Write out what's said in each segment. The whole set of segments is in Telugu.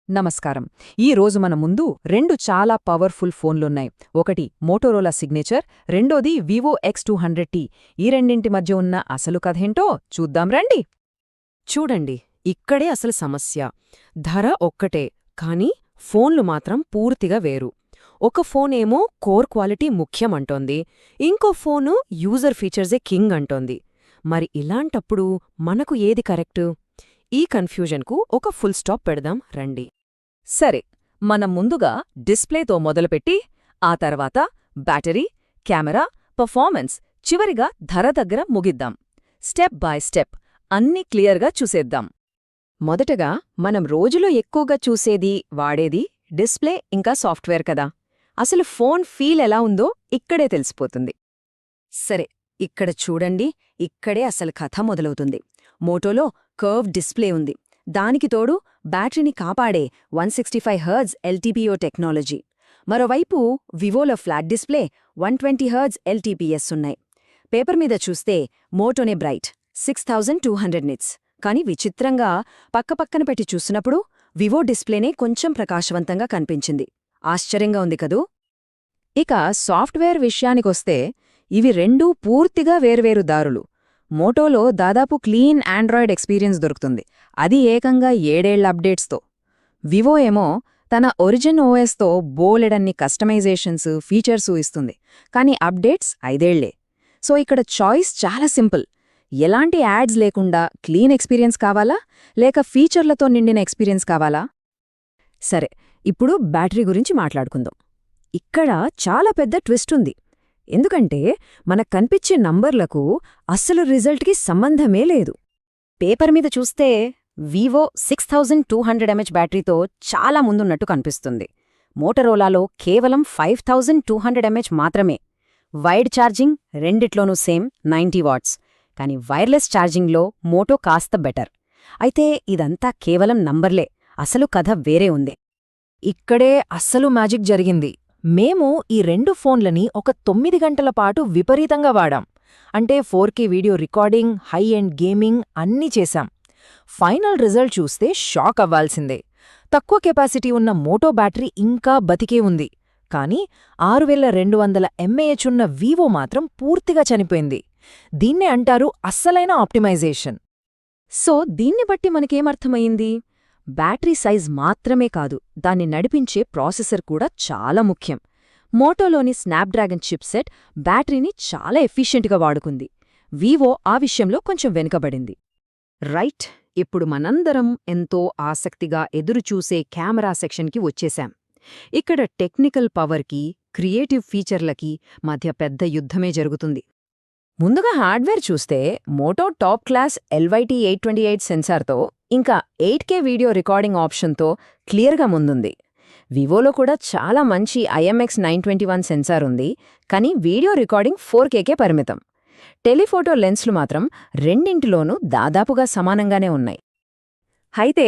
నమస్కారం. ఈ రోజు మన ముందు రెండు చాలా పవర్ఫుల్ ఫోన్లున్నాయి. ఒకటి మోటోరోలా సిగ్నేచర్, రెండోది వివో X200T. ఈ రెండింటి మధ్య ఉన్న అసలు కథేంటో చూద్దాం రండి. చూడండి, ఇక్కడే అసలు సమస్య. ధర ఒక్కటే, కానీ ఫోన్లు మాత్రం పూర్తిగా వేరు. ఒక ఫోనేమో కోర్ క్వాలిటీ ముఖ్యమంటోంది, ఇంకో ఫోను యూజర్ ఫీచర్సే కింగ్ అంటోంది. మరి ఇలాంటప్పుడు మనకు ఏది కరెక్టు? ఈ కన్ఫ్యూజన్కు ఒక ఫుల్ స్టాప్ పెడదాం రండి. సరే, మనం ముందుగా డిస్ప్లేతో మొదలుపెట్టి ఆ తర్వాత బ్యాటరీ, కెమెరా, పర్ఫార్మెన్స్, చివరిగా ధర దగ్గర ముగిద్దాం. స్టెప్ బై స్టెప్ అన్నీ క్లియర్గా చూసేద్దాం. మొదటగా మనం రోజులో ఎక్కువగా చూసేది, వాడేది డిస్ప్లే ఇంకా సాఫ్ట్వేర్ కదా. అసలు ఫోన్ ఫీల్ ఎలా ఉందో ఇక్కడే తెలిసిపోతుంది. సరే, ఇక్కడ చూడండి, ఇక్కడే అసలు కథ మొదలవుతుంది. మోటోలో కర్వ్ డిస్ప్లే ఉంది, దానికి తోడు బ్యాటరీని కాపాడే 165Hz LTPO టెక్నాలజీ. మరోవైపు వివోలో ఫ్లాట్ డిస్ప్లే 120Hz LTPS ఉన్నాయి. పేపర్ మీద చూస్తే మోటోనే బ్రైట్ 6200 నిట్స్, కాని విచిత్రంగా పక్కపక్కన పెట్టి చూసినప్పుడు వివో డిస్ప్లేనే కొంచెం ప్రకాశవంతంగా కనిపించింది. ఆశ్చర్యంగా ఉంది కదూ. ఇక సాఫ్ట్వేర్ విషయానికొస్తే ఇవి రెండూ పూర్తిగా వేర్వేరు దారులు. మోటోలో దాదాపు క్లీన్ ఆండ్రాయిడ్ ఎక్స్పీరియన్స్ దొరుకుతుంది, అది ఏకంగా 7 ఏళ్ల అప్డేట్స్తో. వివో ఏమో తన ఒరిజిన్ ఓఎస్తో బోలెడన్ని కస్టమైజేషన్స్, ఫీచర్సు ఇస్తుంది, కానీ అప్డేట్స్ 5 ఏళ్లే. సో ఇక్కడ చాయిస్ చాలా సింపుల్. ఎలాంటి యాడ్స్ లేకుండా క్లీన్ ఎక్స్పీరియన్స్ కావాలా, లేక ఫీచర్లతో నిండిన ఎక్స్పీరియన్స్ కావాలా? సరే, ఇప్పుడు బ్యాటరీ గురించి మాట్లాడుకుందాం. ఇక్కడ చాలా పెద్ద ట్విస్ట్ ఉంది. ఎందుకంటే మనకు కనిపించే నంబర్లకు అస్సలు రిజల్ట్కి సంబంధమే లేదు. పేపర్ మీద చూస్తే వివో 6200 mAh బ్యాటరీతో చాలా ముందున్నట్టు కనిపిస్తుంది. మోటరోలాలో కేవలం 5200 mAh మాత్రమే. వైడ్ ఛార్జింగ్ రెండిట్లోనూ సేమ్ 90 వాట్స్, కానీ వైర్లెస్ ఛార్జింగ్లో మోటో కాస్త బెటర్. అయితే ఇదంతా కేవలం నంబర్లే, అసలు కథ వేరే ఉంది. ఇక్కడే అస్సలు మ్యాజిక్ జరిగింది. మేము ఈ రెండు ఫోన్లని ఒక 9 గంటల పాటు విపరీతంగా వాడాం. అంటే 4K video recording, high end gaming అన్నీ చేశాం. ఫైనల్ రిజల్ట్ చూస్తే షాక్ అవ్వాల్సిందే. తక్కువ కెపాసిటీ ఉన్న మోటో బ్యాటరీ ఇంకా బతికే ఉంది, కానీ 6200 mAh ఉన్న వివో మాత్రం పూర్తిగా చనిపోయింది. దీన్నే అంటారు అస్సలైన ఆప్టిమైజేషన్. సో దీన్ని బట్టి మనకేమర్థమయ్యింది? బ్యాటరీ సైజ్ మాత్రమే కాదు, దాన్ని నడిపించే ప్రాసెసర్ కూడా చాలా ముఖ్యం. మోటోలోని స్నాప్డ్రాగన్ చిప్సెట్ బ్యాటరీని చాలా ఎఫిషియెంట్గా వాడుకుంది. వివో ఆ విషయంలో కొంచెం వెనుకబడింది. రైట్, ఇప్పుడు మనందరం ఎంతో ఆసక్తిగా ఎదురుచూసే కెమెరా సెక్షన్కి వచ్చేశాం. ఇక్కడ టెక్నికల్ పవర్కి, క్రియేటివ్ ఫీచర్లకి మధ్య పెద్ద యుద్ధమే జరుగుతుంది. ముందుగా హార్డ్వేర్ చూస్తే మోటో టాప్ క్లాస్ LYT-828 సెన్సార్తో ఇంకా 8K వీడియో రికార్డింగ్ ఆప్షన్తో క్లియర్గా ముందుంది. వివోలో కూడా చాలా మంచి IMX921 సెన్సార్ ఉంది, కానీ వీడియో రికార్డింగ్ 4Kకే పరిమితం. టెలిఫోటో లెన్స్లు మాత్రం రెండింటిలోనూ దాదాపుగా సమానంగానే ఉన్నాయి. అయితే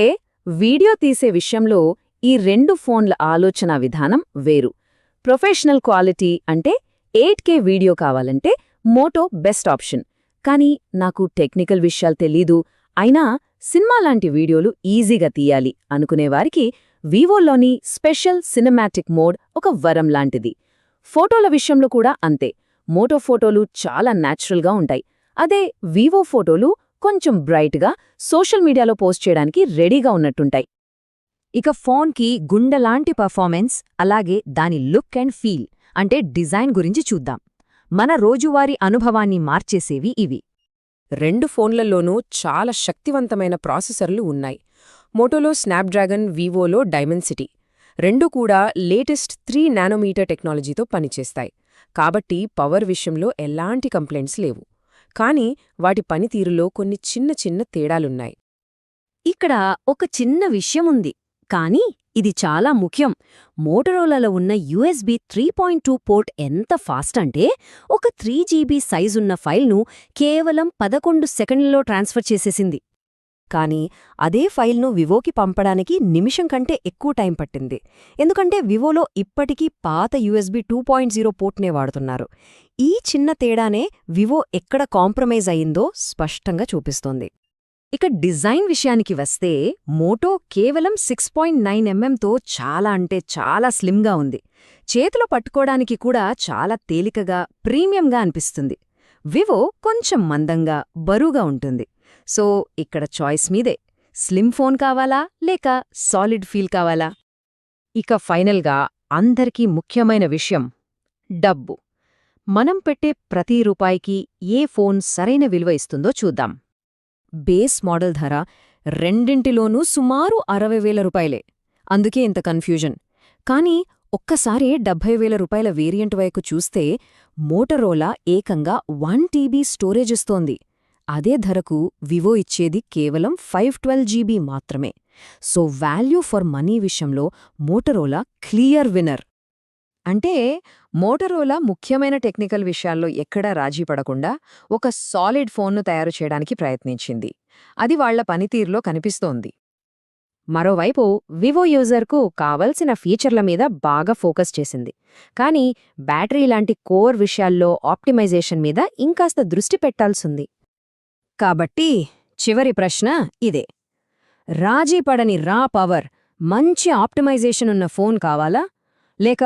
వీడియో తీసే విషయంలో ఈ రెండు ఫోన్ల ఆలోచనా విధానం వేరు. ప్రొఫెషనల్ క్వాలిటీ అంటే 8K వీడియో కావాలంటే మోటో బెస్ట్ ఆప్షన్, కానీ నాకు టెక్నికల్ విషయాలు తెలీదు, అయినా సినిమా లాంటి వీడియోలు ఈజీగా తీయాలి అనుకునేవారికి వివోలోని స్పెషల్ సినిమాటిక్ మోడ్ ఒక వరం లాంటిది. ఫోటోల విషయంలో కూడా అంతే. మోటో ఫోటోలు చాలా న్యాచురల్గా ఉంటాయి, అదే వివో ఫోటోలు కొంచెం బ్రైట్గా సోషల్ మీడియాలో పోస్ట్ చేయడానికి రెడీగా ఉన్నట్టుంటాయి. ఇక ఫోన్కి గుండెలాంటి పర్ఫార్మెన్స్, అలాగే దాని లుక్ అండ్ ఫీల్ అంటే డిజైన్ గురించి చూద్దాం. మన రోజువారీ అనుభవాన్ని మార్చేసేవి ఇవి. రెండు ఫోన్లలోనూ చాలా శక్తివంతమైన ప్రాసెసర్లు ఉన్నాయి. మోటోలో స్నాప్డ్రాగన్, వివోలో డైమెన్సిటీ. రెండూ కూడా లేటెస్ట్ 3 నానోమీటర్ టెక్నాలజీతో పనిచేస్తాయి. కాబట్టి పవర్ విషయంలో ఎలాంటి కంప్లైంట్స్ లేవు. కానీ వాటి పనితీరులో కొన్ని చిన్న చిన్న తేడాలున్నాయి. ఇక్కడ ఒక చిన్న విషయముంది, కానీ ఇది చాలా ముఖ్యం. మోటరోలాలో ఉన్న USB 3.2 పోర్ట్ ఎంత ఫాస్ట్ అంటే ఒక 3GB సైజున్న ఫైల్ను కేవలం 11 సెకండ్లలో ట్రాన్స్ఫర్ చేసేసింది. కానీ అదే ఫైల్ను వివోకి పంపడానికి నిమిషం కంటే ఎక్కువ టైం పట్టింది. ఎందుకంటే వివోలో ఇప్పటికీ పాత USB 2.0 పోర్ట్నే వాడుతున్నారు. ఈ చిన్న తేడానే వివో ఎక్కడ కాంప్రమైజ్ అయిందో స్పష్టంగా చూపిస్తోంది. ఇక డిజైన్ విషయానికి వస్తే మోటో కేవలం 6.9 mm చాలా అంటే చాలా స్లిమ్గా ఉంది. చేతిలో పట్టుకోవడానికి కూడా చాలా తేలికగా ప్రీమియంగా అనిపిస్తుంది. వివో కొంచెం మందంగా బరువుగా ఉంటుంది. సో ఇక్కడ చాయిస్ మీదే. స్లిమ్ ఫోన్ కావాలా లేక సాలిడ్ ఫీల్ కావాలా? ఇక ఫైనల్గా అందరికీ ముఖ్యమైన విషయం డబ్బు. మనం పెట్టే ప్రతి రూపాయికి ఏ ఫోన్ సరైన విలువ ఇస్తుందో చూద్దాం. బేస్ మోడల్ ధర రెండింటిలోనూ సుమారు 60,000 రూపాయలే. అందుకే ఇంత కన్ఫ్యూజన్. కానీ ఒక్కసారి 70,000 రూపాయల వేరియంట్ వైపు చూస్తే మోటరోలా ఏకంగా 1 TB స్టోరేజ్ ఇస్తోంది. అదే ధరకు వివో ఇచ్చేది కేవలం 512 GB మాత్రమే. సో వాల్యూ ఫర్ మనీ విషయంలో మోటరోలా క్లియర్ విన్నర్. అంటే మోటరోలా ముఖ్యమైన టెక్నికల్ విషయాల్లో ఎక్కడా రాజీ పడకుండా ఒక సాలిడ్ ఫోన్ను తయారు చేయడానికి ప్రయత్నించింది. అది వాళ్ల పనితీరులో కనిపిస్తోంది. మరోవైపు వివో యూజర్కు కావలసిన ఫీచర్ల మీద బాగా ఫోకస్ చేసింది. కానీ బ్యాటరీ లాంటి కోర్ విషయాల్లో ఆప్టిమైజేషన్ మీద ఇంకాస్త దృష్టి పెట్టాల్సింది. కాబట్టి చివరి ప్రశ్న ఇదే. రాజీ పడని రా పవర్, మంచి ఆప్టిమైజేషన్ ఉన్న ఫోన్ కావాలా? లేక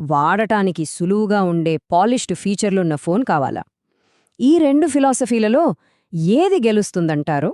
వాడటానికి సులువుగా ఉండే పాలిష్డ్ ఫీచర్లున్న ఫోన్ కావాలా? ఈ రెండు ఫిలాసఫీలలో ఏది గెలుస్తుందంటారు?